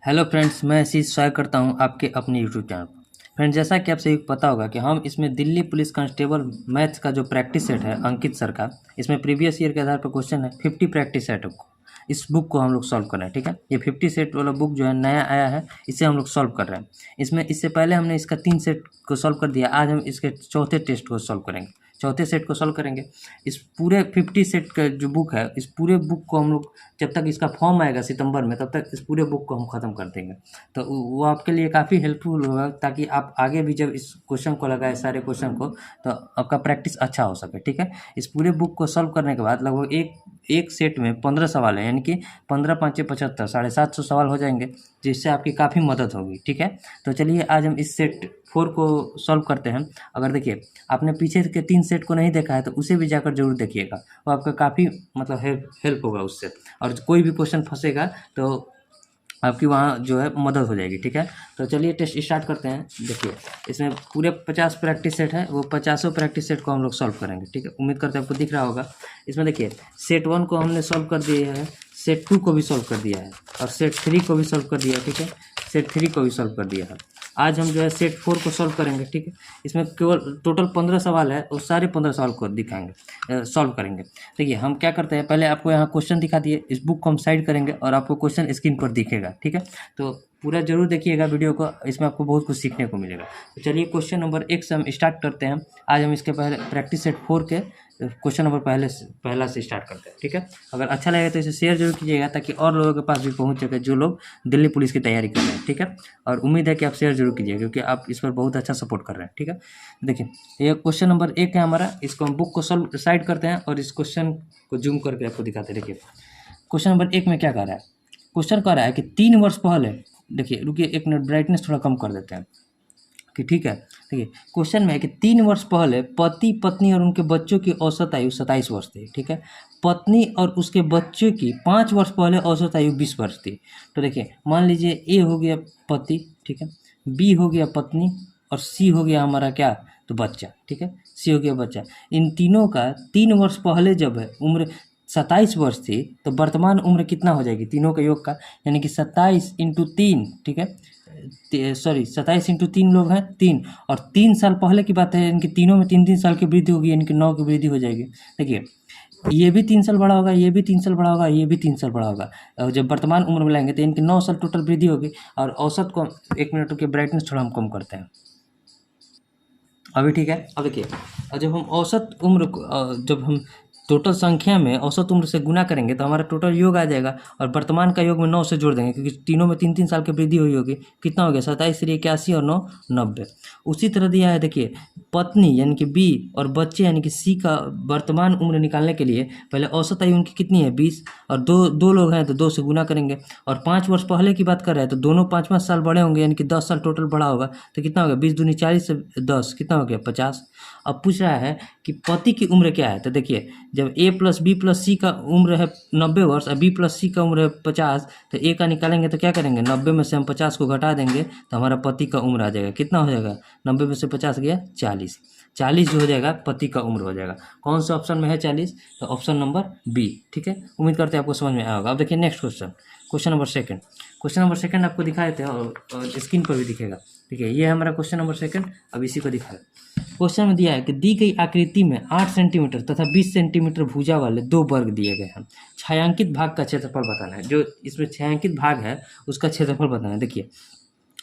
Hello friends, मैं आशीष स्वागत करता हूं आपके अपने यूट्यूब चैनल पर। फ्रेंड्स, जैसा कि आप सभी को पता होगा कि हम इसमें दिल्ली पुलिस कांस्टेबल मैथ्स का जो प्रैक्टिस सेट है अंकित सर का, इसमें प्रीवियस ईयर के आधार पर क्वेश्चन है 50 प्रैक्टिस सेट को। इस बुक को हम लोग सॉल्व कर रहे हैं, ठीक है। ये 50 सेट वाला बुक जो है नया आया है, इसे हम लोग सॉल्व कर रहे हैं। इसमें इससे पहले हमने इसका 3 सेट को सॉल्व कर दिया। आज हम इसके चौथे टेस्ट को सॉल्व करेंगे, चौथे सेट को सॉल्व करेंगे। इस पूरे 50 सेट का जो बुक है, इस पूरे बुक को हम लोग जब तक इसका फॉर्म आएगा सितंबर में, तब तक इस पूरे बुक को हम ख़त्म कर देंगे। तो वो आपके लिए काफ़ी हेल्पफुल होगा, ताकि आप आगे भी जब इस क्वेश्चन को लगाए, सारे क्वेश्चन को, तो आपका प्रैक्टिस अच्छा हो सके, ठीक है। इस पूरे बुक को सॉल्व करने के बाद लगभग एक सेट में 15 सवाल है, यानी कि 15 5 75 750 सवाल हो जाएंगे, जिससे आपकी काफ़ी मदद होगी, ठीक है। तो चलिए आज हम इस सेट 4 को सॉल्व करते हैं। अगर देखिए आपने पीछे के 3 सेट को नहीं देखा है तो उसे भी जाकर जरूर देखिएगा, वो आपका काफ़ी मतलब हेल्प होगा उससे। और कोई भी क्वेश्चन फंसेगा तो आपकी वहाँ जो है मदद हो जाएगी, ठीक है। तो चलिए टेस्ट स्टार्ट करते हैं। देखिए इसमें पूरे 50 प्रैक्टिस सेट है, वो 50 प्रैक्टिस सेट को हम लोग सॉल्व करेंगे, ठीक है। उम्मीद करते हैं आपको दिख रहा होगा। इसमें देखिए सेट 1 को हमने सॉल्व कर दिया है, सेट 2 को भी सॉल्व कर दिया है, और सेट 3 को भी सॉल्व कर दिया है, ठीक है। सेट 3 को भी सॉल्व कर दिया है। आज हम जो है सेट 4 को सॉल्व करेंगे, ठीक है। इसमें केवल टोटल 15 सवाल है, और सारे 15 सवाल को दिखाएंगे, सॉल्व करेंगे। देखिए हम क्या करते हैं, पहले आपको यहाँ क्वेश्चन दिखा दिए, इस बुक को हम साइड करेंगे और आपको क्वेश्चन स्क्रीन पर दिखेगा, ठीक है। तो पूरा जरूर देखिएगा वीडियो को, इसमें आपको बहुत कुछ सीखने को मिलेगा। तो चलिए क्वेश्चन नंबर 1 से हम स्टार्ट करते हैं। आज हम इसके पहले प्रैक्टिस सेट 4 के क्वेश्चन नंबर पहला से स्टार्ट करते हैं, ठीक है। अगर अच्छा लगेगा तो इसे शेयर जरूर कीजिएगा, ताकि और लोगों के पास भी पहुंच सके जो लोग दिल्ली पुलिस की तैयारी कर रहे हैं, ठीक है। और उम्मीद है कि आप शेयर जरूर कीजिएगा, क्योंकि आप इस पर बहुत अच्छा सपोर्ट कर रहे हैं, ठीक है। देखिए ये क्वेश्चन नंबर 1 है हमारा। इसको हम बुक को सॉल्व साइड करते हैं और इस क्वेश्चन को जूम करके आपको दिखाते हैं। देखिए क्वेश्चन नंबर 1 में क्या कह रहा है। क्वेश्चन कह रहा है कि 3 वर्ष पहले, देखिए रुकिए 1 मिनट, ब्राइटनेस थोड़ा कम कर देते हैं कि ठीक है। देखिए क्वेश्चन में है कि 3 वर्ष पहले पति पत्नी और उनके बच्चों की औसत आयु 27 वर्ष थी, ठीक है। पत्नी और उसके बच्चों की 5 वर्ष पहले औसत आयु 20 वर्ष थी। तो देखिए मान लीजिए ए हो गया पति, ठीक है, बी हो गया पत्नी, और सी हो गया हमारा क्या, तो बच्चा, ठीक है। सी हो गया बच्चा। इन तीनों का 3 वर्ष पहले जब है उम्र 27 वर्ष थी, तो वर्तमान उम्र कितना हो जाएगी तीनों के योग का, यानी कि 27 इंटू 3, ठीक है। सॉरी 27 इंटू 3 लोग हैं 3, और 3 साल पहले की बात है, इनकी तीनों में 3 3 साल की वृद्धि होगी, यानी कि 9 की वृद्धि हो जाएगी। देखिए ये भी 3 साल बड़ा होगा, ये भी 3 साल बड़ा होगा, ये भी 3 साल बड़ा होगा। और जब वर्तमान उम्र में लाएंगे तो इनकी 9 साल टोटल वृद्धि होगी। और औसत को 1 मिनट के ब्राइटनेस थोड़ा हम कम करते हैं अभी, ठीक है। अब देखिए, और जब हम औसत उम्र जब हम टोटल संख्या में औसत उम्र से गुना करेंगे तो हमारा टोटल योग आ जाएगा, और वर्तमान का योग में 9 से जोड़ देंगे, क्योंकि तीनों में 3 3 साल की वृद्धि हुई होगी। कितना हो गया, 27 3 81 और 9 90। उसी तरह दिया है, देखिए पत्नी यानी कि बी और बच्चे यानी कि सी का वर्तमान उम्र निकालने के लिए पहले औसत आयु उनकी कितनी है 20, और दो लोग हैं तो 2 से गुना करेंगे। और 5 वर्ष पहले की बात कर रहे हैं तो दोनों 5 साल बड़े होंगे, यानी कि 10 साल टोटल बड़ा होगा। तो कितना हो गया, 20 दूनी 40 से 10 कितना हो गया, 50। अब पूछ रहा है कि पति की उम्र क्या है। तो देखिए जब ए प्लस बी प्लस सी का उम्र है 90 वर्ष और बी प्लस सी का उम्र है 50, तो ए का निकालेंगे तो क्या करेंगे, 90 में से हम 50 को घटा देंगे तो हमारा पति का उम्र आ जाएगा। कितना हो जाएगा, 90 में से 50 गया 40, 40 जो हो जाएगा पति का उम्र हो जाएगा। कौन सा ऑप्शन में है 40, तो ऑप्शन नंबर बी, ठीक है। उम्मीद करते हैं आपको समझ में आया होगा। अब देखिए next question, question number second. Question number second आपको दिखा देते हैं, और स्क्रीन पर भी दिखेगा। देखिए ये है हमारा क्वेश्चन नंबर सेकंड। अब इसी को दिखा, क्वेश्चन में दिया है कि दी गई आकृति में 8 सेंटीमीटर तथा 20 सेंटीमीटर भुजा वाले 2 वर्ग दिए गए हैं। छायांकित भाग का क्षेत्रफल बताना है। जो इसमें छायांकित भाग है उसका क्षेत्रफल बताना है। देखिए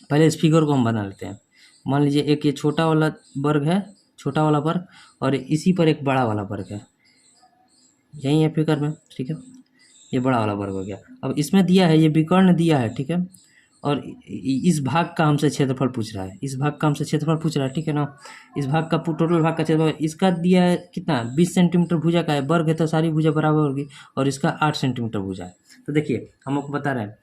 पहले इस फिगर को हम बना लेते हैं। मान लीजिए एक ये छोटा वाला वर्ग है, छोटा वाला वर्ग, और इसी पर एक बड़ा वाला वर्ग है, यही है फिगर में, ठीक है। ये बड़ा वाला वर्ग हो गया। अब इसमें दिया है, ये विकर्ण दिया है, ठीक है। और इस भाग का हमसे क्षेत्रफल पूछ रहा है, इस भाग का हमसे क्षेत्रफल पूछ रहा है, ठीक है ना। इस भाग का टोटल भाग का क्षेत्रफल इसका दिया है कितना, 20 सेंटीमीटर भुजा का है, वर्ग है तो सारी भुजा बराबर होगी, और इसका 8 सेंटीमीटर भुजा है। तो देखिए हम आपको बता रहे हैं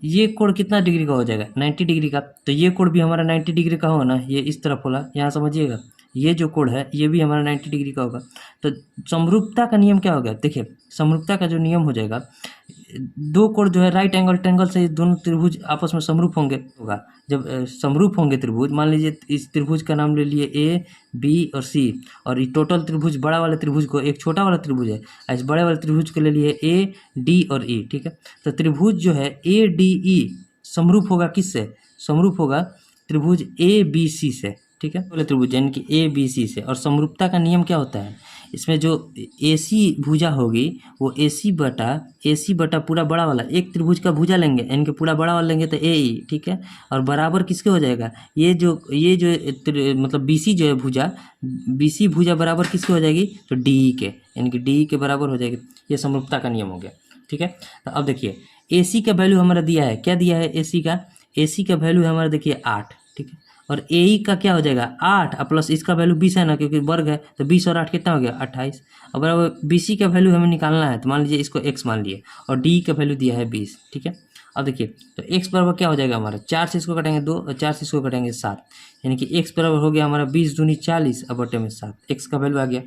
ये कोण कितना डिग्री का हो जाएगा, 90 डिग्री का। तो ये कोण भी हमारा 90 डिग्री का होगा ना, ये इस तरफ होला, यहाँ समझिएगा, ये जो कोण है ये भी हमारा 90 डिग्री का होगा। तो समरूपता का नियम क्या होगा, देखिए समरूपता का जो नियम हो जाएगा, 2 कोण जो है राइट एंगल ट्रायंगल से दोनों त्रिभुज आपस में समरूप होंगे होगा। जब समरूप होंगे त्रिभुज, मान लीजिए इस त्रिभुज का नाम ले लिए ए बी और सी, और ये टोटल त्रिभुज बड़ा वाले त्रिभुज को, एक छोटा वाला त्रिभुज है, इस बड़े वाले त्रिभुज के ले लिए ए डी और ई, ठीक है। तो त्रिभुज जो है ए डी ई समरूप होगा किससे? समरूप होगा त्रिभुज ए बी सी से, ठीक है, बोले त्रिभुज यानी कि ए बी सी से। और समरूपता का नियम क्या होता है? इसमें जो ए सी भुजा होगी वो ए सी बटा पूरा बड़ा वाला, एक त्रिभुज का भुजा लेंगे यानी कि पूरा बड़ा वाला लेंगे तो ए ई, ठीक है, और बराबर किसके हो जाएगा? ये जो मतलब बी सी जो है भुजा, बी सी भुजा बराबर किसके हो जाएगी? तो डी ई के, यानी कि डी ई के बराबर हो जाएगी। ये समरूपता का नियम हो गया, ठीक है। तो अब देखिए ए सी का वैल्यू हमारा दिया है, क्या दिया है? ए सी का वैल्यू है हमारा देखिए 8, ठीक है, और ए ई का क्या हो जाएगा? 8 और प्लस इसका वैल्यू 20 है ना, क्योंकि वर्ग है, तो 20 और 8 कितना हो गया? 28। अब बराबर बी सी का वैल्यू हमें निकालना है, तो मान लीजिए इसको x मान लिए और डी का वैल्यू दिया है 20, ठीक है। अब देखिए तो x बराबर क्या हो जाएगा हमारा? 4 से इसको कटेंगे 2 और 4 से इसको कटेंगे 7, यानी कि x बराबर हो गया हमारा 20 दूनी 40 और बटे में 7, x का वैल्यू आ गया।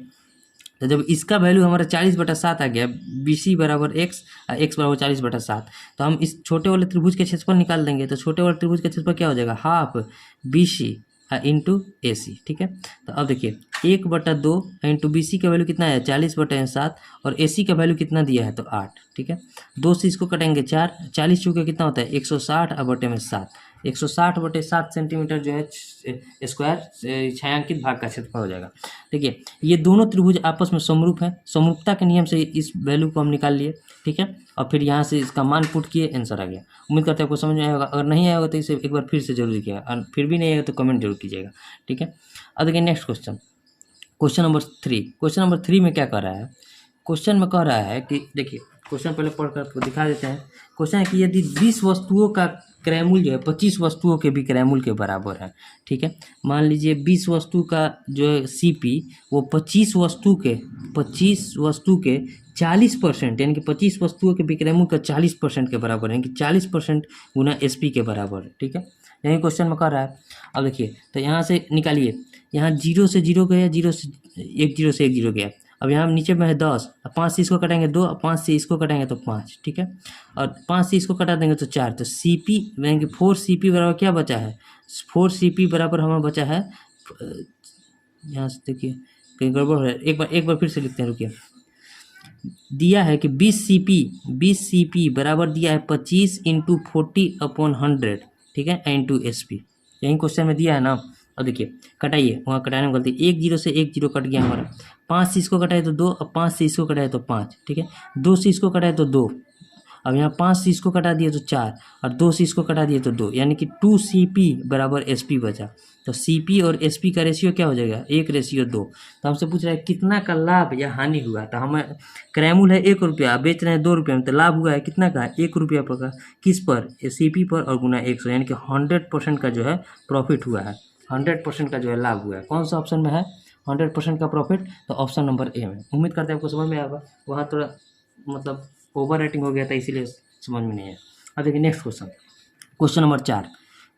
तो जब इसका वैल्यू हमारा 40/7 आ गया, बी सी बराबर एक्स और एक्स बराबर 40/7, तो हम इस छोटे वाले त्रिभुज के क्षेत्रफल निकाल देंगे। तो छोटे वाले त्रिभुज का क्षेत्रफल क्या हो जाएगा? हाफ बी सी इंटू ए सी, ठीक है। तो अब देखिए 1/2 इंटू बी सी का वैल्यू कितना है? 40/7 और ए सी का वैल्यू कितना दिया है? तो 8, ठीक है। 2 से इसको कटेंगे 4, 40 चूँकि कितना होता है? 160 और बटे में 7, 160/7 सेंटीमीटर जो है स्क्वायर छायांकित भाग का क्षेत्रफल हो जाएगा। देखिए ये दोनों त्रिभुज आपस में समरूप है, समरूपता के नियम से इस वैल्यू को हम निकाल लिए, ठीक है, और फिर यहाँ से इसका मान पुट किए, आंसर आ गया। उम्मीद करते हैं आपको समझ में आया होगा। अगर नहीं आया होगा तो इसे एक बार फिर से जरूर कीजिएगा, और फिर भी नहीं आएगा तो कमेंट जरूर कीजिएगा, ठीक है। अब देखिए next question, question number 3। Question number 3 में क्या कह रहा है? क्वेश्चन में कह रहा है कि देखिए क्वेश्चन पहले पढ़कर आपको दिखा देते हैं। क्वेश्चन है कि यदि 20 वस्तुओं का क्रयमूल्य जो है 25 वस्तुओं के भी क्रयमूल्य के बराबर है, ठीक है। मान लीजिए 20 वस्तु का जो है सीपी वो 25 वस्तु के 40% यानी कि 25 वस्तुओं के विक्रय मूल्य का 40% के बराबर है, यानी कि 40% गुना एसपी के बराबर है, ठीक है। यही क्वेश्चन में कह रहा है। अब देखिए तो यहाँ से निकालिए, यहाँ 0 से 0 गया, 0 से 1 0 गया। अब यहाँ नीचे में है 10, 5 से इसको कटाएंगे 2, 5 से इसको कटाएंगे तो 5, ठीक है, और 5 से इसको कटा देंगे तो 4, तो सी पी यानी कि 4 सी पी बराबर क्या बचा है? 4 सी पी बराबर हमें बचा है, यहाँ से देखिए कहीं गड़बड़ हो रहा है, एक बार फिर से लिखते हैं, रुकिए। दिया है कि 20 सी पी बराबर दिया है 25 इंटू 40/100, ठीक है, इंटू एस पी। यही क्वेश्चन में दिया है ना। अब देखिए कटाइए, वहाँ कटाने में गलती, 1 0 से 1 0 कट गया हमारा, 5 से इसको कटाए तो 2 और 5 से इसको कटाए तो 5, ठीक है, 2 से इसको कटाए तो 2, अब यहाँ 5 से इसको कटा दिए तो 4 और 2 से इसको कटा दिए तो 2, यानी कि 2 सी पी बराबर एस पी बचा। तो सी पी और एस पी का रेशियो क्या हो जाएगा? 1:2। तो हमसे पूछ रहा है कितना का लाभ या हानि हुआ। तो हमें क्रयमूल्य है 1 रुपया, बेच रहे हैं 2 रुपये में, तो लाभ हुआ है कितना का? 1 रुपया पर। किस पर? सी पी पर, और गुना 100, यानी कि 100% का जो है प्रॉफिट हुआ है, 100% का जो है लाभ हुआ है। कौन सा ऑप्शन में है 100% का प्रॉफिट? तो ऑप्शन नंबर ए में। उम्मीद करते हैं आपको समझ में आएगा, वहाँ थोड़ा मतलब ओवर रेटिंग हो गया था इसीलिए समझ में नहीं आया। अब देखिए next question, question number 4।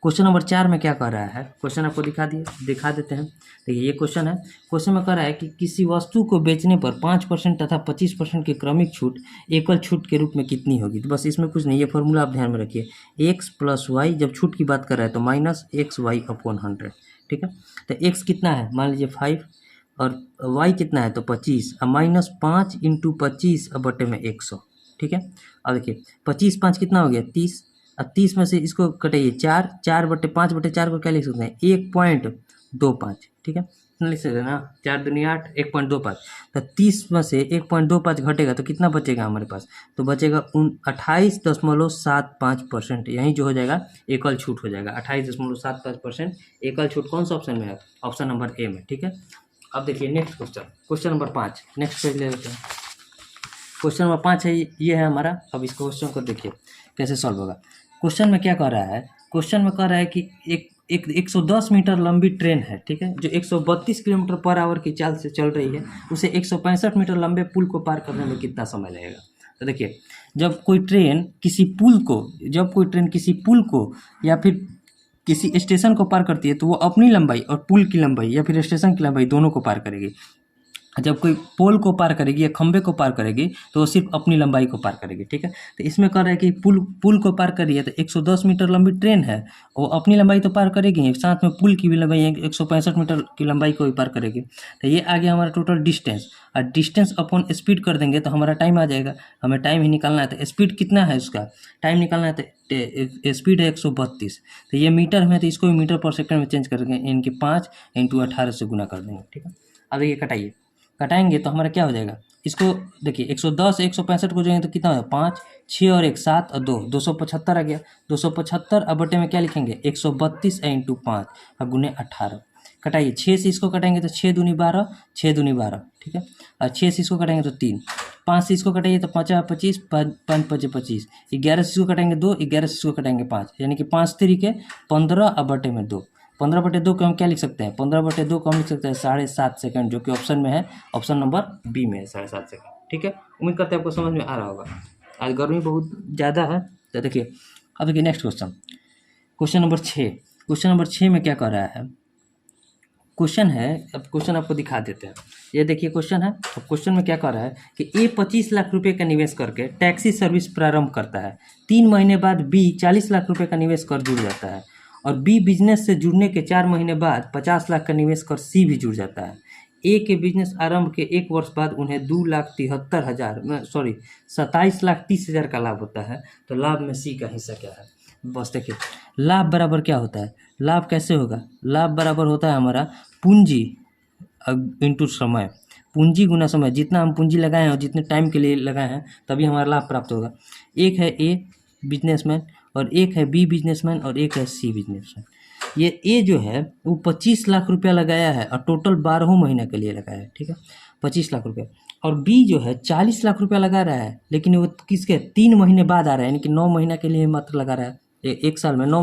Question number 4 में क्या कह रहा है? क्वेश्चन आपको दिखा देते हैं। देखिए ये क्वेश्चन है, क्वेश्चन में कह रहा है कि किसी वस्तु को बेचने पर 5% तथा 25% की क्रमिक छूट एकल छूट के रूप में कितनी होगी। तो बस इसमें कुछ नहीं, ये फॉर्मूला आप ध्यान में रखिए, एक्स प्लस वाई, जब छूट की बात कर रहा है तो माइनस XY/100, ठीक है। तो एक्स कितना है? मान लीजिए 5 और वाई कितना है? तो 25 और माइनस 5 इंटू 25 और बटे में 100, ठीक है। अब देखिए 25 5 कितना हो गया? 30, और 30 में से इसको कटाइए 4, 4/5/4 को क्या लिख सकते हैं? 1.25, ठीक है, इतना लिख सकते हैं ना, 4 दूनी 8, 1.25। तो 30 में से 1.25 घटेगा तो कितना बचेगा हमारे पास? तो बचेगा 28.75%। यही जो हो जाएगा एकल छूट हो जाएगा, 28.75% एकल छूट। कौन सा ऑप्शन में है? ऑप्शन नंबर ए में, ठीक है। अब देखिए next question, question number 5, next page ले लेते हैं। क्वेश्चन नंबर 5 है, ये है हमारा। अब इस क्वेश्चन को देखिए कैसे सॉल्व होगा। क्वेश्चन में क्या कह रहा है? क्वेश्चन में कह रहा है कि एक 110 मीटर लंबी ट्रेन है, ठीक है, जो 132 किलोमीटर पर आवर की चाल से चल रही है, उसे 165 मीटर लंबे पुल को पार करने में कितना समय लगेगा। तो देखिए जब कोई ट्रेन किसी पुल को या फिर किसी स्टेशन को पार करती है तो वो अपनी लंबाई और पुल की लंबाई या फिर स्टेशन की लंबाई दोनों को पार करेगी। जब कोई पोल को पार करेगी या खंबे को पार करेगी तो वो सिर्फ अपनी लंबाई को पार करेगी, ठीक है। तो इसमें कह रहा है कि पुल को पार करी है तो 110 मीटर लंबी ट्रेन है, वो अपनी लंबाई तो पार करेगी ही, साथ में पुल की भी लंबाई 165 मीटर की लंबाई को भी पार करेगी। तो ये आ गया हमारा टोटल डिस्टेंस, और डिस्टेंस अपॉन स्पीड कर देंगे तो हमारा टाइम आ जाएगा। हमें टाइम ही निकालना है, तो स्पीड कितना है उसका, टाइम निकालना है तो स्पीड है 132। तो ये मीटर में, तो इसको भी मीटर पर सेकंड में चेंज कर देंगे, इनके 5 × 18 से गुना कर देंगे, ठीक है। अब ये कटाइए, कटाएंगे तो हमारा क्या हो जाएगा, इसको देखिए 110 165 को जोड़ेंगे तो कितना होगा, 5 6 और 1 7 और 2 275 आ गया। 275 अब बटे में क्या लिखेंगे, 132 × 5 और गुने 18। कटाइए, 6 से इसको कटाएंगे तो 6 दूनी 12, 6 दूनी 12, ठीक है। और 6 से इसको कटाएंगे तो 3, 5 से इसको कटाइए तो 5 25, 5 5 25, 11 से इसको कटाएंगे 2, 11 से इसको कटाएंगे 5, यानी कि 5 तरीके 15 और बटे में 2। 15/2 को हम क्या लिख सकते हैं, 15/2 को हम लिख सकते हैं 7.5 सेकंड, जो कि ऑप्शन में है, ऑप्शन नंबर बी में है 7.5 सेकंड, ठीक है। उम्मीद करते हैं आपको समझ में आ रहा होगा। आज गर्मी बहुत ज़्यादा है, तो देखिए अब देखिए next question, question number 6। Question number 6 में क्या कर रहा है, क्वेश्चन है, अब क्वेश्चन आपको दिखा देते हैं। ये देखिए क्वेश्चन है, अब क्वेश्चन में क्या कर रहा है कि ए 25 लाख रुपए का निवेश करके टैक्सी सर्विस प्रारंभ करता है, 3 महीने बाद बी 40 लाख रुपए का निवेश कर जुड़ जाता है, और बी बिजनेस से जुड़ने के 4 महीने बाद 50 लाख का निवेश कर सी भी जुड़ जाता है। ए के बिजनेस आरंभ के 1 वर्ष बाद उन्हें 27,30,000 का लाभ होता है, तो लाभ में सी का हिस्सा क्या है। बस देखिए, लाभ बराबर क्या होता है, लाभ कैसे होगा, लाभ बराबर होता है हमारा पूंजी इंटू समय, पूंजी गुना समय, जितना हम पूंजी लगाए हैं और जितने टाइम के लिए लगाए हैं तभी हमारा लाभ प्राप्त होगा। एक है ए बिजनेसमैन और एक है बी बिजनेसमैन और एक है सी बिजनेसमैन। ये ए जो है वो 25 लाख रुपया लगाया है और टोटल 12 महीने के लिए लगाया है, ठीक है, 25 लाख रुपया। और बी जो है 40 लाख रुपया लगा रहा है, लेकिन वो किसके 3 महीने बाद आ रहा है, यानी कि 9 महीने के लिए मात्र लगा रहा है, एक साल में 9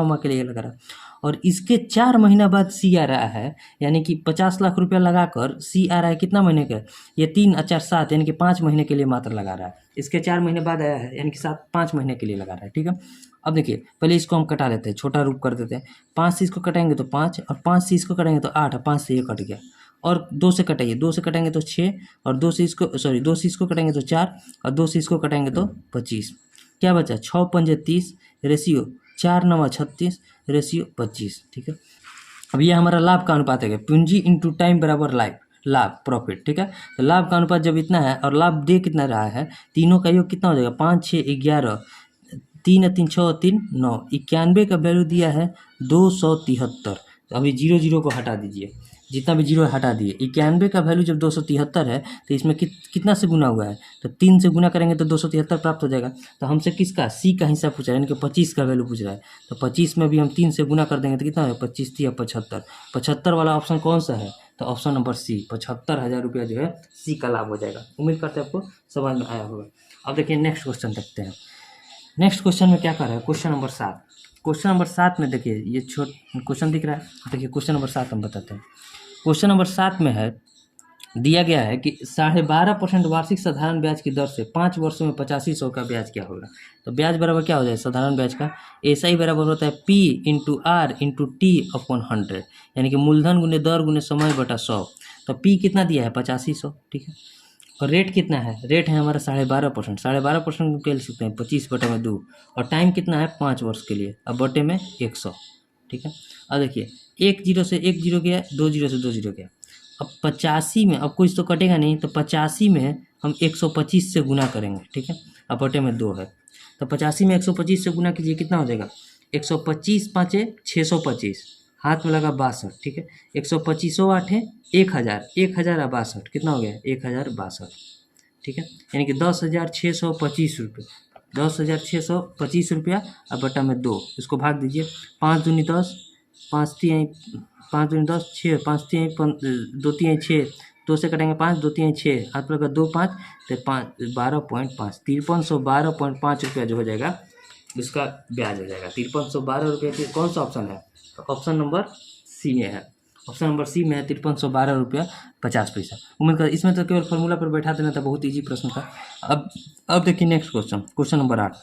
माह के लिए लगा रहा है। और इसके 4 महीना बाद सी आ रहा है, यानी कि 50 लाख रुपया लगाकर सी आ रहा है कितना महीने का, ये 3 और 4 7, यानी कि 5 महीने के लिए मात्र लगा रहा है। इसके 4 महीने बाद आया है, यानी कि 5 महीने के लिए लगा रहा है, ठीक है। अब देखिए पहले इसको हम कटा लेते हैं, छोटा रूप कर देते हैं। 5 से इसको कटाएंगे तो 5, और 5 से इसको कटाएंगे तो 8, और 5 से ये कट गया। और 2 से कटाइए, 2 से कटाएंगे तो 6, और 2 से इसको कटाएंगे तो 4, और 2 से इसको कटाएंगे तो 25। क्या बचा, 6 पंजे 30, रेशियो 4 9 36, रेशियो 25, ठीक है। अब ये हमारा लाभ का अनुपात है, पूंजी इंटू टाइम बराबर लाभ प्रॉफिट, ठीक है। तो लाभ का अनुपात जब इतना है और लाभ दे कितना रहा है, तीनों का योग कितना हो जाएगा, 5 6 11, 3 3 6 3 9, 91 का वैल्यू दिया है 273। तो अभी 0 को हटा दीजिए, जितना भी जीरो हटा दिए। 91 का वैल्यू जब 273 है तो इसमें कितना से गुना हुआ है, तो 3 से गुना करेंगे तो 273 प्राप्त हो जाएगा। तो हमसे किसका, सी का हिस्सा पूछा है, यानी कि 25 का वैल्यू पूछ रहा है। तो 25 में भी हम 3 से गुना कर देंगे तो कितना है, 25 3 75। 75 वाला ऑप्शन कौन सा है, तो ऑप्शन नंबर सी, 75,000 रुपया जो है सी का लाभ हो जाएगा। उम्मीद करते हैं आपको समझ में आया होगा। अब देखिए नेक्स्ट क्वेश्चन देखते हैं। नेक्स्ट क्वेश्चन में क्या कर रहा है, क्वेश्चन नंबर 7। क्वेश्चन नंबर 7 में देखिए ये क्वेश्चन दिख रहा है, देखिए क्वेश्चन नंबर 7 हम बताते हैं। क्वेश्चन नंबर 7 में है, दिया गया है कि 12.5% वार्षिक साधारण ब्याज की दर से 5 वर्षों में 8500 का ब्याज क्या होगा। तो ब्याज बराबर क्या हो जाए, साधारण ब्याज का ऐसा ही बराबर होता है P × R × T/100, यानी कि मूलधन गुने दर गुने समय बटा 100। तो P कितना दिया है, 8500, ठीक है। और रेट कितना है, रेट है हमारा 12.5%। 12.5% क्या लिख सकते हैं, 25/2, और टाइम कितना है 5 वर्ष के लिए, अब बटे में 100, ठीक है। अब देखिए 1 0 से 1 0 गया, 2 0 से 2 0 गया। अब 85 में, अब कुछ तो कटेगा नहीं, तो 85 में हम 125 से गुना करेंगे, ठीक है। अब बटे में 2 है, तो 85 में 125 से गुना कीजिए, कितना हो जाएगा, 125 5 625, हाथ में लगा 62, ठीक है। 125 8 1000, 1062, कितना हो गया, 1062, ठीक है। यानी कि 10,625 रुपये, 10,625 रुपया, अब बटा में 2, इसको भाग दीजिए। 5 दूनी 10, 5 3 5 दूनी 10, 6 5 3 2 3 6, 2 से कटेंगे 5, 2 3 6, हाथ में लगा 2 5, तो 12.5, 5312.5 रुपया जो हो जाएगा उसका ब्याज हो जाएगा। 5312 रुपये की कौन सा ऑप्शन है, तो ऑप्शन नंबर सी में है, ऑप्शन नंबर सी में है 5312 रुपया 50 पैसा। उम्मीद कर इसमें तो केवल फॉर्मूला पर बैठा देना था, बहुत इजी प्रश्न था। अब देखिए next question, question number 8।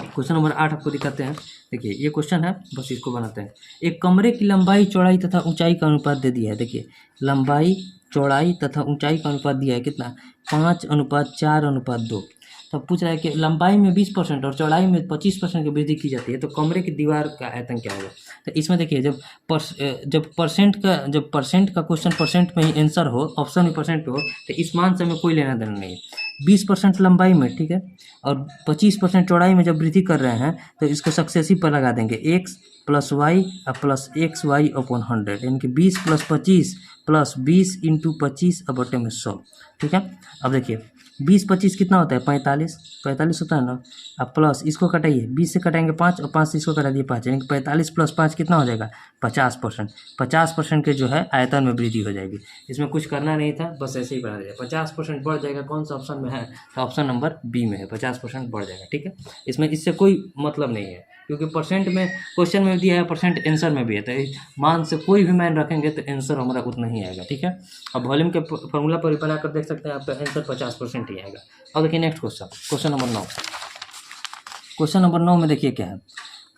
Question number 8 आपको दिखाते हैं। देखिए ये क्वेश्चन है, बस इसको बनाते हैं। एक कमरे की लंबाई चौड़ाई तथा ऊंचाई का अनुपात दे दिया है। देखिए लंबाई चौड़ाई तथा ऊंचाई का अनुपात दिया है कितना, 5:4:2। तो पूछ रहा है कि लंबाई में 20% और चौड़ाई में 25% की वृद्धि की जाती है तो कमरे की दीवार का आयतन क्या होगा। तो इसमें देखिए जब परसेंट का क्वेश्चन परसेंट में ही आंसर हो, ऑप्शन में परसेंट पे हो, तो इस मान से हमें कोई लेना देना नहीं है। 20% लंबाई में, ठीक है, और 25% चौड़ाई में जब वृद्धि कर रहे हैं तो इसको सक्सेसिव पर लगा देंगे, x + y + xy/100, यानी कि 20 + 25 + 20 × 25/100। ठीक है, अब देखिए 20-25 कितना होता है, 45 होता है ना। अब प्लस इसको कटाइए, 20 से कटाएंगे 5 और 5 से इसको कटा दिए 5, यानी कि 45 + 5 कितना हो जाएगा, 50%। 50% के जो है आयतन में वृद्धि हो जाएगी। इसमें कुछ करना नहीं था, बस ऐसे ही बना दिया। 50% बढ़ जाएगा, कौन सा ऑप्शन में है, तो ऑप्शन नंबर बी में है, 50% बढ़ जाएगा। ठीक है, इसमें इससे कोई मतलब नहीं है, क्योंकि परसेंट में क्वेश्चन में दिया है, परसेंट आंसर में भी है, तो मान से कोई भी मान रखेंगे तो आंसर हमारा उतना ही आएगा। ठीक है, अब वॉल्यूम के फॉर्मूला पर बनाकर देख सकते हैं, आपका आंसर 50% ही आएगा। अब देखिए next question number 9। Question number 9 में देखिए क्या है,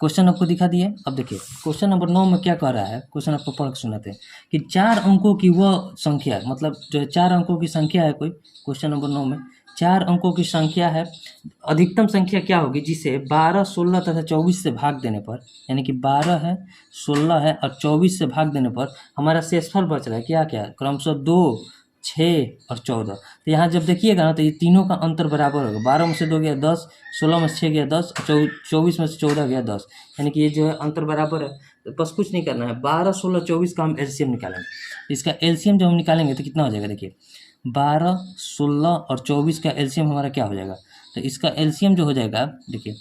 क्वेश्चन आपको दिखा दिए। अब देखिए क्वेश्चन नंबर 9 में क्या कह रहा है, क्वेश्चन आपको पढ़ के सुनाते हैं कि 4 अंकों की वह संख्या, मतलब जो है 4 अंकों की संख्या है कोई, क्वेश्चन नंबर 9 में 4 अंकों की संख्या है, अधिकतम संख्या क्या होगी जिसे 12, 16 तथा 24 से भाग देने पर, यानी कि 12 है, 16 है और 24 से भाग देने पर हमारा शेषफल बच रहा है क्या क्या, क्रमशः 2, 6 और 14। तो यहाँ जब देखिएगा ना तो ये तीनों का अंतर बराबर होगा, 12 में से 2 गया 10, 16 में से 6 गया 10, 24 में से 14 गया 10, यानी कि ये जो है अंतर बराबर है। तो बस कुछ नहीं करना है, 12, 16, 24 का हम एलसीएम निकालेंगे। इसका एलसीएम जब हम निकालेंगे तो कितना हो जाएगा, देखिए 12, 16 और 24 का एलसीएम हमारा क्या हो जाएगा, तो इसका एलसीएम जो हो जाएगा देखिए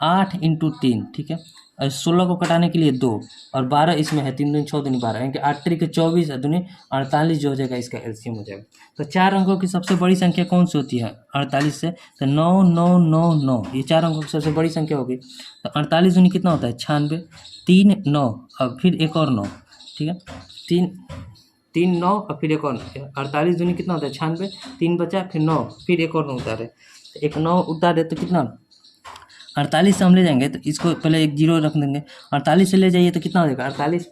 8 × 3, ठीक है, और 16 को कटाने के लिए 2 और 12 इसमें है, 3 दूनी 6 दूनी 12, यानी कि 8 3 × 24 दूनी 48 जो हो जाएगा, इसका एलसीएम हो जाएगा। तो 4 अंकों की सबसे बड़ी संख्या कौन सी होती है, 48 से, तो 9 9 9 9, ये 4 अंकों की सबसे बड़ी संख्या होगी। तो 48 दूनी कितना होता है, 96, 3 9 और फिर एक और 9, ठीक है, 3 9 और फिर एक और 48 दूनी कितना होता है, 96, 3 बचा, फिर 9, फिर एक और 9 उतारे, एक 9 उतारे तो कितना, 48 से हम ले जाएंगे तो इसको पहले एक 0 रख देंगे, 48 से ले जाइए तो कितना हो जाएगा 48,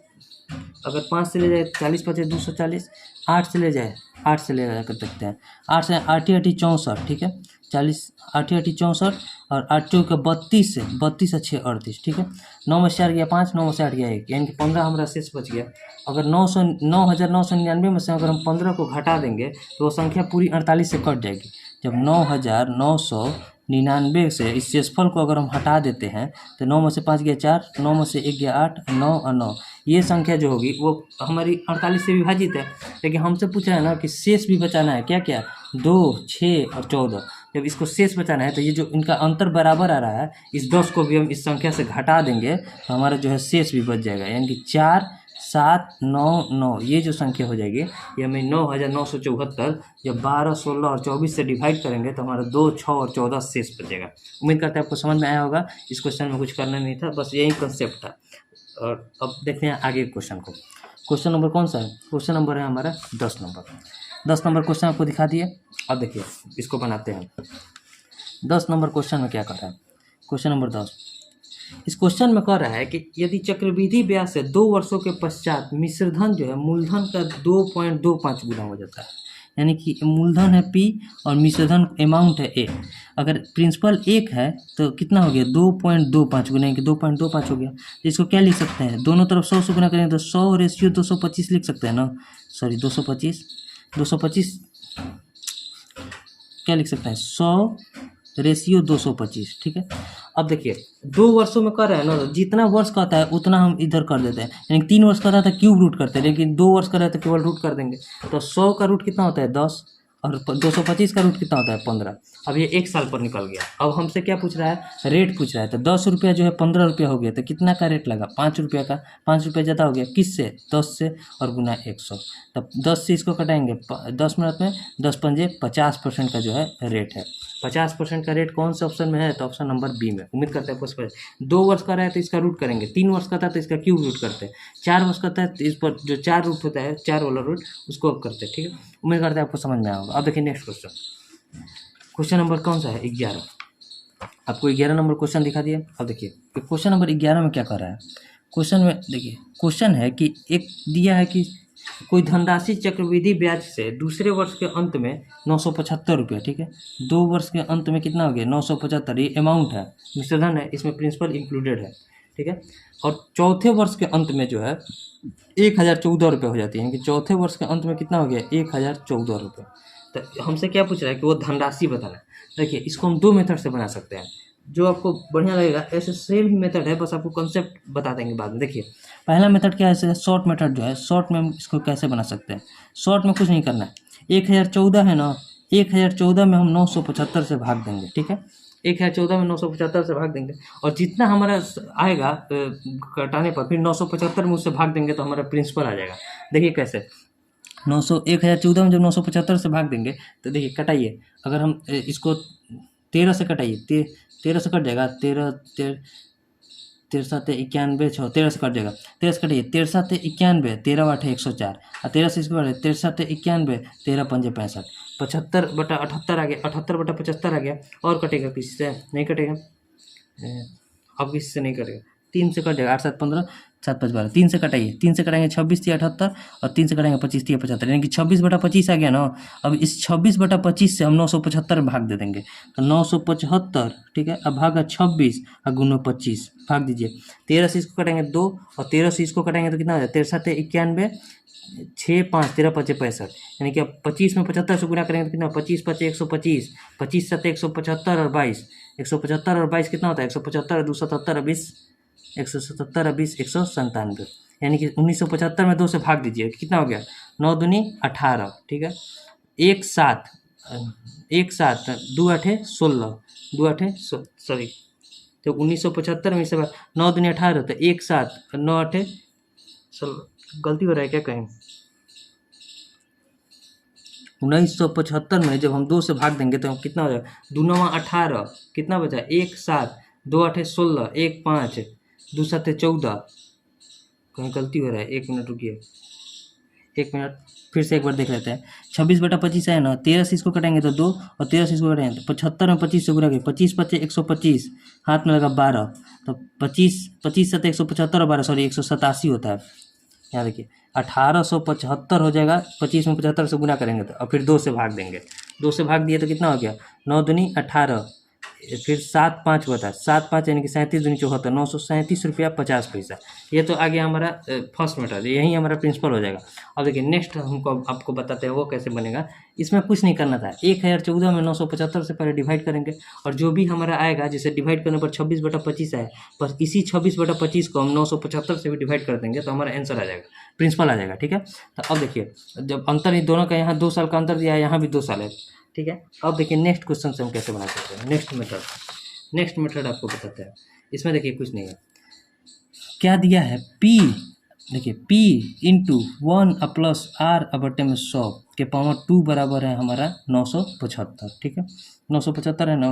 अगर 5 से ले जाए 40 × 5 = 240, 8 से ले जाए, 8 से ले जाकर देखते हैं, 8 से 8 8 64, ठीक है, 40 8 8 64 और 8 चौके 32 से 32 और 6 38, ठीक है, 9 में से 4 गया 5, 9 में से 8 गया 1, यानी कि 15 हमारा शेष बच गया। अगर 9,999 में से अगर हम 15 को घटा देंगे तो वो संख्या पूरी 48 से कट जाएगी। जब 9,999 से इस शेषफल को अगर हम हटा देते हैं तो 9 में से 5 गया 4, 9 में से 1 गया 8, 9 और 9, ये संख्या जो होगी वो हमारी 48 से विभाजित है। लेकिन हमसे पूछ रहा है ना कि शेष भी बचाना है, क्या क्या, 2, 6 और 14। जब इसको शेष बचाना है तो ये जो इनका अंतर बराबर आ रहा है, इस 10 को भी हम इस संख्या से घटा देंगे तो हमारा जो है शेष भी बच जाएगा, यानी कि 4 7 9 9, ये जो संख्या हो जाएगी ये हमें 9,974, जब 12, 16 और 24 से डिवाइड करेंगे तो हमारा 2, 6 और 14 शेष बचेगा। उम्मीद करते हैं आपको समझ में आया होगा। इस क्वेश्चन में कुछ करना नहीं था, बस यही कंसेप्ट था। और अब देखते हैं आगे क्वेश्चन को। क्वेश्चन नंबर कौन सा है, क्वेश्चन नंबर है हमारा 10 नंबर। 10 नंबर क्वेश्चन आपको दिखा दिए। अब देखिए इसको बनाते हैं। 10 नंबर क्वेश्चन में क्या कर रहा है, क्वेश्चन नंबर 10, इस क्वेश्चन में कह रहा है कि यदि चक्रवृद्धि ब्याज से 2 वर्षों के पश्चात मिश्रधन जो है मूलधन का 2.25 गुना हो जाता है, यानी कि मूलधन है P और मिश्रधन अमाउंट है A। अगर प्रिंसिपल 1 है तो कितना हो गया, 2.25 गुना, कि 2.25 हो गया। तो इसको क्या लिख सकते हैं, दोनों तरफ 100 से गुना करेंगे तो 100/225 लिख सकते हैं ना, सॉरी 225 क्या लिख सकते हैं, 100/225, ठीक है। अब देखिए 2 वर्षों में कर रहे हैं ना, तो जितना वर्ष कहता है उतना हम इधर कर देते हैं, यानी 3 वर्ष का था तो क्यूब रूट करते हैं, लेकिन 2 वर्ष का रहा तो केवल रूट कर देंगे। तो 100 का रूट कितना होता है, 10, और 225 का रूट कितना होता है, 15। अब ये 1 साल पर निकल गया। अब हमसे क्या पूछ रहा है, रेट पूछ रहा है। तो 10 रुपया जो है 15 रुपया हो गया, तो कितना का रेट लगा, 5 रुपया का, 5 रुपया ज़्यादा हो गया, किससे, 10 से, और गुना 100। तब 10 से इसको कटाएंगे, 10 मिनट में 10 पंजे 50% का जो है रेट है। 50% का रेट कौन से ऑप्शन में है, तो ऑप्शन नंबर बी में। उम्मीद करते हैं आपको 2 वर्ष का रहा है तो इसका रूट करेंगे, 3 वर्ष का था तो इसका क्यूब रूट करते हैं, 4 वर्ष का था तो इस पर जो 4 रूट होता है, 4 वाला रूट उसको अब करते हैं, ठीक है। उम्मीद करते हैं आपको समझ में आया होगा। अब देखिए नेक्स्ट क्वेश्चन, क्वेश्चन नंबर कौन सा है, 11। आपको 11 नंबर क्वेश्चन दिखा दिया। अब देखिए क्वेश्चन नंबर 11 में क्या कर रहा है, क्वेश्चन में देखिए क्वेश्चन है कि एक दिया है कि कोई धनराशि चक्रवृद्धि ब्याज से दूसरे वर्ष के अंत में 975 रुपये, ठीक है। 2 वर्ष के अंत में कितना हो गया 975, ये अमाउंट है, मिश्र धन है, इसमें प्रिंसिपल इंक्लूडेड है, ठीक है। और चौथे वर्ष के अंत में जो है 1014 रुपये हो जाती है, यानी कि चौथे वर्ष के अंत में कितना हो गया 1014 रुपये। तो हमसे क्या पूछ रहा है कि वो धनराशि बताना है। देखिए इसको हम 2 मेथड से बना सकते हैं, जो आपको बढ़िया लगेगा। ऐसे सेम ही मेथड है, बस आपको कॉन्सेप्ट बता देंगे बाद में। देखिए पहला मेथड क्या है, शॉर्ट मेथड जो है, शॉर्ट में हम इसको कैसे बना सकते हैं। शॉर्ट में कुछ नहीं करना है, 1014 है ना, 1014 में हम 975 से भाग देंगे, ठीक है। 1014 में 975 से भाग देंगे, और जितना हमारा आएगा कटाने पर फिर 975 में उससे भाग देंगे तो हमारा प्रिंसिपल आ जाएगा। देखिए कैसे 1014 में जब 975 से भाग देंगे तो देखिए कटाइए, अगर हम इसको 13 से कटाइए, 13 से कट जाएगा, 13 7 91 6, 13 से कट जाएगा, 13 से कटिए, 13 7 91, 13 8 104, और 13 से इसके बाद 13 7 91, 13 5 65, 75/78 आ गया, 78/75 आ गया। और कटेगा किसी से नहीं कटेगा, अब किसी से नहीं कटेगा, 3 से कट जाएगा, 8 7 15, 7 5 12, 3 से कटाइए, 3 से कटाएंगे 26 3 78, और 3 से कटाएंगे 25 3 75, यानी कि 26/25 आ गया ना। अब इस 26/25 से हम 975 भाग दे देंगे, तो 975, ठीक है। अब भागा 26 और गुना 25, भाग दीजिए। 13 से इसको कटेंगे 2, और 13 से इसको कटेंगे तो कितना हो जाए 13 7 91, 6 5 13 5 65, यानी कि अब 25 में 75 से गुना करेंगे तो कितना 25 5 125, 25 7 175 और 22, 175 और 22 कितना होता है 175 277 और 20, 177 और 20 197, यानी कि 1975 में 2 से भाग दीजिए, कितना हो गया 9 दूनी 18, ठीक है। 1 7 2 8 16, 2 8 सॉरी, तो 1975 में से 9 दूनी 18, तो 1 7 9 8 गलती हो रहा है क्या कहीं, 1975 में जब हम 2 से भाग देंगे तो कितना हो जाएगा 2 9 18, कितना बचा 1 7 2 8 16, 1 5 2 7 14, कहीं गलती हो रहा है, 1 मिनट रुकिए, 1 मिनट फिर से एक बार देख लेते हैं। 26/25 है ना, 13 से इसको कटेंगे तो 2, और 13 से इसको कटेंगे तो 75 में 25 से गुणा करें, 25 5 125, हाथ में लगा 12, तो 25 25 7 175 और 12 सॉरी 187 होता है। यहाँ देखिए 1875 हो जाएगा, 25 में 75 से गुना करेंगे तो, और फिर 2 से भाग देंगे, 2 से भाग दिए तो कितना हो गया 9 दूनी 18, फिर 7 5 बता 7 5 यानी कि 37 दूनी 74, 937 रुपया 50 पैसा। ये तो आ गया हमारा फर्स्ट मेथड, यही हमारा प्रिंसिपल हो जाएगा। अब देखिए नेक्स्ट हमको आपको बताते हैं वो कैसे बनेगा। इसमें कुछ नहीं करना था, 1014 में 975 से पहले डिवाइड करेंगे, और जो भी हमारा आएगा जैसे डिवाइड करने पर 26/25 आए, बस इसी 26/25 को हम 975 से भी डिवाइड कर देंगे तो हमारा आंसर आ जाएगा, प्रिंसिपल आ जाएगा, ठीक है। तो अब देखिए जब अंतर ही दोनों का यहाँ 2 साल का अंतर दिया है, यहाँ भी 2 साल है, ठीक है। अब देखिए नेक्स्ट क्वेश्चन से हम कैसे बना सकते हैं। नेक्स्ट मेथड आपको बताते हैं। इसमें देखिए कुछ नहीं है, क्या दिया है P, देखिए P इंटू 1 प्लस R बटे में 100 के पावर 2 बराबर है हमारा 975, ठीक है। 975 है ना,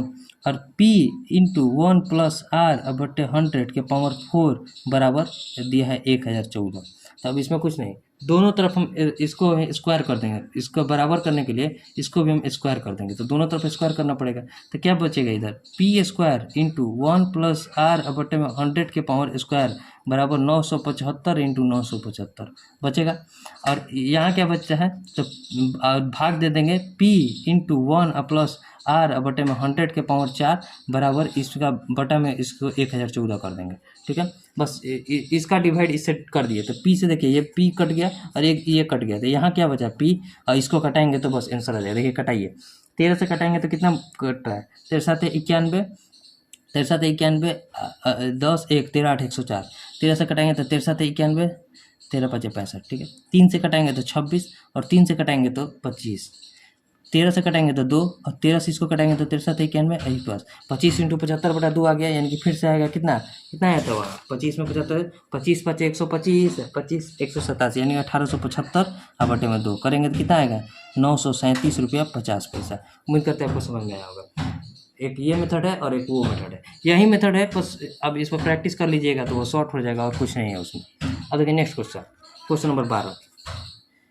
और P इंटू 1 प्लस R बटे 100 के पावर 4 बराबर दिया है 1014। तो अब इसमें कुछ नहीं, दोनों तरफ हम इसको स्क्वायर कर देंगे, इसको बराबर करने के लिए इसको भी हम स्क्वायर कर देंगे, तो दोनों तरफ स्क्वायर करना पड़ेगा। तो क्या बचेगा इधर P square into 1 plus R बटे में 100 के पावर स्क्वायर बराबर 975 इंटू 975 बचेगा। और यहाँ क्या बचता है, तो भाग दे देंगे P इंटू 1 प्लस R बटे में 100 के पावर 4 बराबर इसका बटा में इसको 1014 कर देंगे, ठीक है। बस इसका डिवाइड इससे कर दिए, तो P से देखिए ये P कट गया और एक ये कट गया, तो यहाँ क्या बचा P, और इसको कटाएंगे तो बस आंसर आ जाएगा। देखिए कटाइए, 13 से कटाएंगे तो कितना कट रहा है 13 7 91, 13 7 91 10 1 13 8 104, 13 से कटाएंगे तो 13 7 91 13 5 65, ठीक है। 3 से कटाएंगे तो 26, और 3 से कटाएंगे तो 25, 13 से कटाएंगे तो 2, और 13 से इसको कटाएंगे तो 13 7 91 यही पास 25 इंटू 75 बटा 2 आ गया, यानी कि फिर से आएगा कितना आया था वहाँ 25 में 75, 25 5 125, 25 187, यानी 1875 और बटे में 2 करेंगे तो कितना आएगा 937 रुपया 50 पैसा। उम्मीद करते हैं आपको समझ में आया होगा। एक ये मेथड है और एक वो मेथड है, यही मेथड है, बस अब इस पर प्रैक्टिस कर लीजिएगा तो वो शॉर्ट हो जाएगा और कुछ नहीं है उसमें। अब देखिए next question number 12।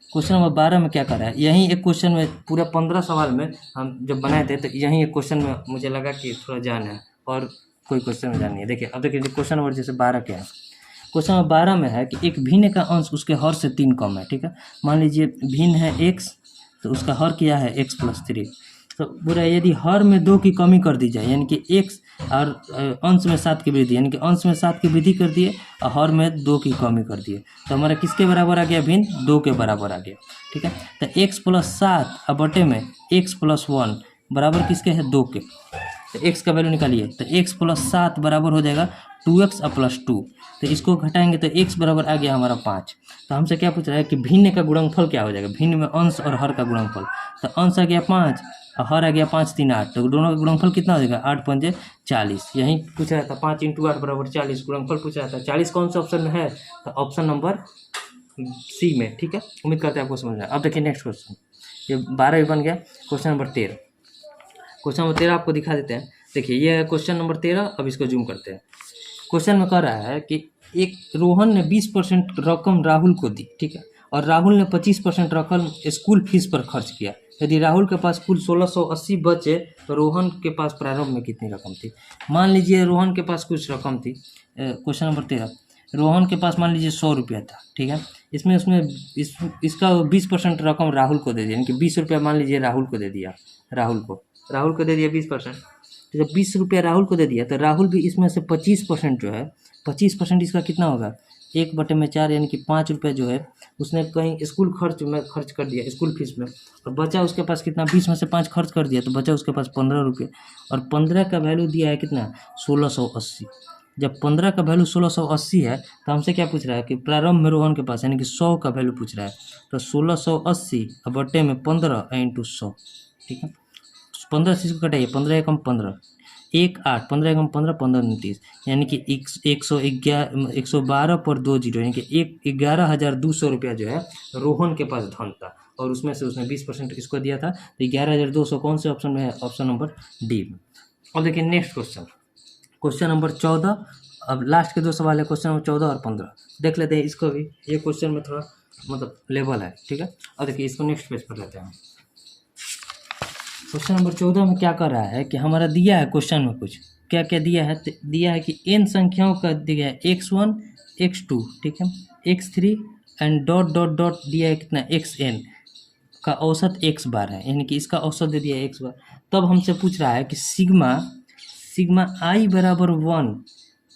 Question number 12 में क्या कर रहा है, यहीं एक क्वेश्चन में पूरा 15 सवाल में हम जब बनाए थे तो यहीं एक क्वेश्चन में मुझे लगा कि थोड़ा जान है और कोई क्वेश्चन में जान नहीं है। देखिए अब देखिए क्वेश्चन नंबर जैसे 12 क्या है, क्वेश्चन नंबर 12 में है कि एक भिन्न का अंश उसके हर से 3 कम है, ठीक है। मान लीजिए भिन्न है x, तो उसका हर क्या है x प्लस 3। तो पूरा यदि हर में 2 की कमी कर दी जाए, यानी कि x और अंश में 7 की वृद्धि, यानी कि अंश में 7 की वृद्धि कर दिए और हर में 2 की कमी कर दिए, तो हमारा किसके बराबर आ गया? भिन्न 2 के बराबर आ गया, ठीक है। तो x प्लस 7 और बटे में x प्लस 1 बराबर किसके है? 2 के। तो x का वैल्यू निकालिए, तो x प्लस 7 बराबर हो जाएगा 2x और प्लस 2। तो इसको घटाएंगे तो x बराबर आ गया हमारा 5। तो हमसे क्या पूछ रहा है कि भिन्न का गुणनफल क्या हो जाएगा? भिन्न में अंश और हर का गुणनफल, तो अंश आ गया 5 और हर आ गया 5 3 8, तो दोनों का गुणनफल कितना हो जाएगा? 8 पंजे 40। यही पूछ रहा था 5 × 8 बराबर 40 गुणनफल पूछ रहा था। 40 कौन सा ऑप्शन में है? तो ऑप्शन नंबर सी में, ठीक है। उम्मीद करते हैं आपको समझ आया। अब देखिए नेक्स्ट क्वेश्चन, ये 12 भी बन गया। क्वेश्चन नंबर 13, क्वेश्चन नंबर 13 आपको दिखा देते हैं। देखिए ये है क्वेश्चन नंबर 13। अब इसको जूम करते हैं। क्वेश्चन में कह रहा है कि एक रोहन ने 20% रकम राहुल को दी, ठीक है, और राहुल ने 25% रकम स्कूल फीस पर खर्च किया। यदि राहुल के पास कुल 1680 बचे तो रोहन के पास प्रारंभ में कितनी रकम थी? मान लीजिए रोहन के पास कुछ रकम थी। क्वेश्चन नंबर 13, रोहन के पास मान लीजिए 100 रुपया था, ठीक है। इसका 20% रकम राहुल को दे दिया, यानी कि 20 रुपया मान लीजिए राहुल को दे दिया। राहुल को दे दिया 20%। तो जब 20 रुपया राहुल को दे दिया तो राहुल भी इसमें से 25% जो है, 25% इसका कितना होगा? 1/4, यानी कि 5 रुपये जो है उसने कहीं स्कूल खर्च में खर्च कर दिया, स्कूल फीस में, और बचा उसके पास कितना? 20 में से 5 खर्च कर दिया, तो बचा उसके पास 15 रुपये। और 15 का वैल्यू दिया है कितना? 1680। जब 15 का वैल्यू 1680 है तो हमसे क्या पूछ रहा है कि प्रारंभ में रोहन के पास, यानी कि 100 का वैल्यू पूछ रहा है। तो 1680 बटे में 15 इंटू 100, ठीक है। 15 से इसको कटाइए, 15 एकम 15, 1 8, 15 एकम 15, 15 29, यानी कि 112 पर 2 जीरो, यानी कि 11,200 रुपया जो है रोहन के पास धन था, और उसमें से उसने 20% किसको दिया था? तो 11,200 कौन से ऑप्शन में है? ऑप्शन नंबर डी में। और देखिए नेक्स्ट क्वेश्चन, क्वेश्चन नंबर 14। अब लास्ट के 2 सवाल है, क्वेश्चन नंबर 14 और 15 देख लेते हैं इसको भी। ये क्वेश्चन में थोड़ा मतलब लेवल है, ठीक है। और देखिए इसको नेक्स्ट पेज पर लेते हैं। क्वेश्चन नंबर 14 में क्या कर रहा है कि हमारा दिया है क्वेश्चन में कुछ क्या क्या दिया है? दिया है कि n संख्याओं का दिया है x1 x2, ठीक है, x3 and dot dot dot दिया है कितना? xn का औसत x बार है, यानी कि इसका औसत दे दिया है x बार। तब हमसे पूछ रहा है कि सिग्मा i बराबर 1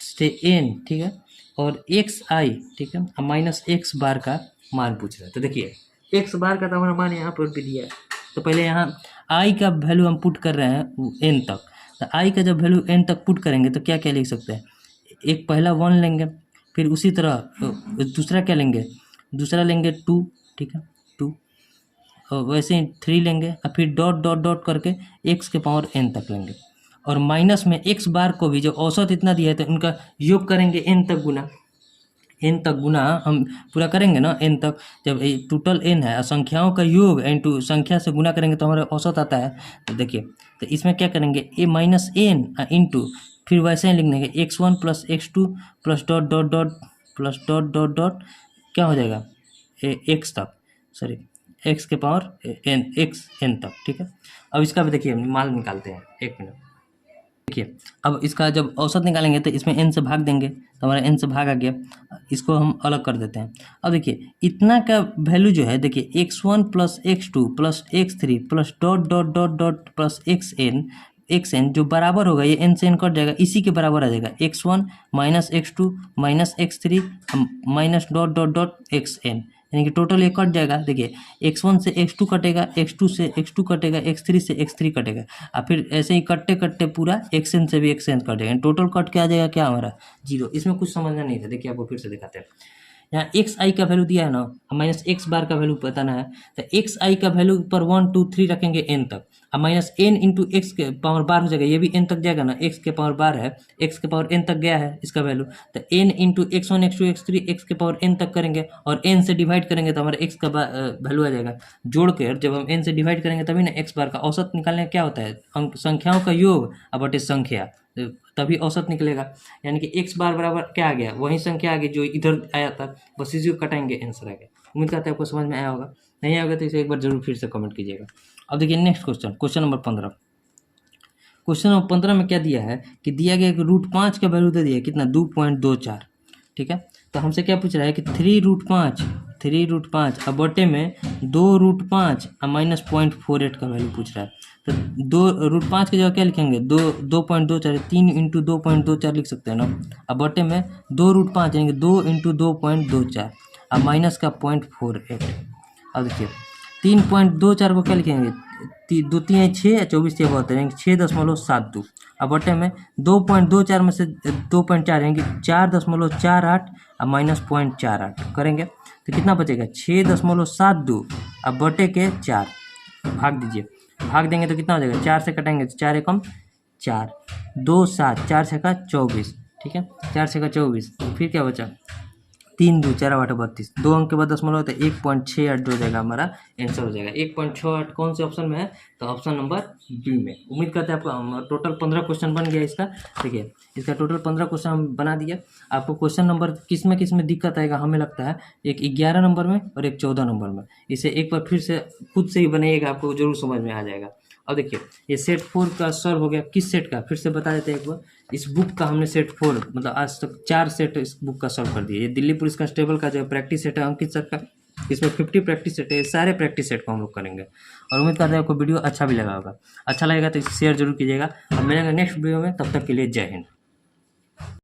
से n, ठीक है, और xi, ठीक है, माइनस x बार का मान पूछ रहा है। तो देखिए x बार का तो हमारा मान यहाँ पर भी दिया है। तो पहले यहाँ i का वैल्यू हम पुट कर रहे हैं n तक। तो i का जब वैल्यू n तक पुट करेंगे तो क्या क्या लिख सकते हैं? एक पहला 1 लेंगे, फिर उसी तरह दूसरा क्या लेंगे? दूसरा लेंगे 2, ठीक है, 2, और वैसे ही 3 लेंगे, और फिर डॉट डॉट डॉट करके x के पावर n तक लेंगे, और माइनस में x बार को भी जो औसत इतना दिया है तो उनका योग करेंगे n तक गुना हम पूरा करेंगे ना n तक। जब टोटल n है और संख्याओं का योग इंटू संख्या से गुना करेंगे तो हमारा औसत आता है। तो देखिए, तो इसमें क्या करेंगे? a माइनस n इंटू, फिर वैसे ही लिख देंगे x1 plus x2 plus dot dot dot plus dot dot dot क्या हो जाएगा? x तक, सॉरी x के पावर n तक, ठीक है। अब इसका भी देखिए मान निकालते हैं, 1 मिनट। देखिए अब इसका जब औसत निकालेंगे तो इसमें n से भाग देंगे तो हमारा n से भाग आ गया, इसको हम अलग कर देते हैं। अब देखिए इतना का वैल्यू जो है, देखिए x1 plus x2 plus x3 plus dot dot dot dot plus xn जो बराबर होगा, ये n से n कट जाएगा, इसी के बराबर आ जाएगा x1 minus x2 minus x3 minus dot dot dot xn, यानी कि टोटल ये कट जाएगा। देखिए x1 से x2 कटेगा, x2 से x2 कटेगा, x3 से x3 कटेगा, और फिर ऐसे ही कटते कटते पूरा xn से भी xn कटेगा, टोटल कट के आ जाएगा क्या? हमारा 0। इसमें कुछ समझना नहीं था। देखिए आपको फिर से दिखाते हैं। यहाँ xi का वैल्यू दिया है ना, माइनस x बार का वैल्यू बताना है। तो xi का वैल्यू पर 1 2 3 रखेंगे n तक, और माइनस n इंटू x के पावर बार हो जाएगा, ये भी n तक जाएगा ना, x के पावर बार है, x के पावर n तक गया है इसका वैल्यू। तो n into x1 x2 x3 x के पावर n तक करेंगे और n से डिवाइड करेंगे तो हमारा x का वैल्यू आ जाएगा। जोड़ कर जब हम n से डिवाइड करेंगे तभी ना x बार का औसत निकालने का क्या होता है? संख्याओं का योग और बटे संख्या, तभी औसत निकलेगा। यानी कि x बार बराबर क्या आ गया? वही संख्या आ गई जो इधर आया था, बस इसी को कटाएंगे, आंसर आ गया। उम्मीद करते हैं आपको समझ में आया होगा। नहीं आया होगा तो इसे एक बार जरूर फिर से कमेंट कीजिएगा। अब देखिए next question, question number 15। Question number 15 में क्या दिया है कि दिया गया कि √5 का वैल्यू दे दिया कितना? 2.24, ठीक है। तो हमसे क्या पूछ रहा है कि 3√5 अब बटे में 2√5 और माइनस 0.48 का वैल्यू पूछ रहा है। तो 2√5 की जगह क्या लिखेंगे, 2.24, 3 इंटू 2.24 लिख सकते हैं ना। अब बटे में 2√5 यानी 2 इंटू 2.24 और माइनस का 0.48। अब देखिए 3.24 को क्या लिखेंगे, 2 3 6 24 से बहुत है 6.72। अब बटे में 2.24 में से 2.4 यानी 4.48 और माइनस 0.48 करेंगे तो कितना बचेगा 6.72। अब बटे के 4 भाग दीजिए, भाग देंगे तो कितना हो जाएगा, 4 से कटेंगे तो 4 एकम 4, 2 7, 4 छक्का 24, ठीक है 4 छक्का 24। फिर क्या बचा 3 2 4 8 32, 2 अंक के बाद दशमलव तो 1.68 जो हो जाएगा हमारा आंसर हो जाएगा। 1.68 कौन से ऑप्शन में है, तो ऑप्शन नंबर बी में। उम्मीद करते हैं आपका टोटल 15 क्वेश्चन बन गया इसका। देखिए इसका टोटल 15 क्वेश्चन हम बना दिया। आपको क्वेश्चन नंबर किस में दिक्कत आएगा, हमें लगता है एक 11 नंबर में और एक 14 नंबर में। इसे एक बार फिर से खुद से ही बनाइएगा, आपको जरूर समझ में आ जाएगा। अब देखिए ये सेट 4 का सॉल्व हो गया, किस सेट का फिर से बता देते हैं एक बार। इस बुक का हमने सेट 4 मतलब आज तक 4 सेट इस बुक का सॉल्व कर दिया। ये दिल्ली पुलिस कांस्टेबल का जो प्रैक्टिस सेट है अंकित सर का, इसमें 50 प्रैक्टिस सेट है, ये सारे प्रैक्टिस सेट को हम लोग करेंगे। और उम्मीद करते हैं आपको वीडियो अच्छा भी लगा होगा। अच्छा लगेगा तो इसे शेयर जरूर कीजिएगा। अब मिलेंगे नेक्स्ट वीडियो में, तब तक के लिए जय हिंद।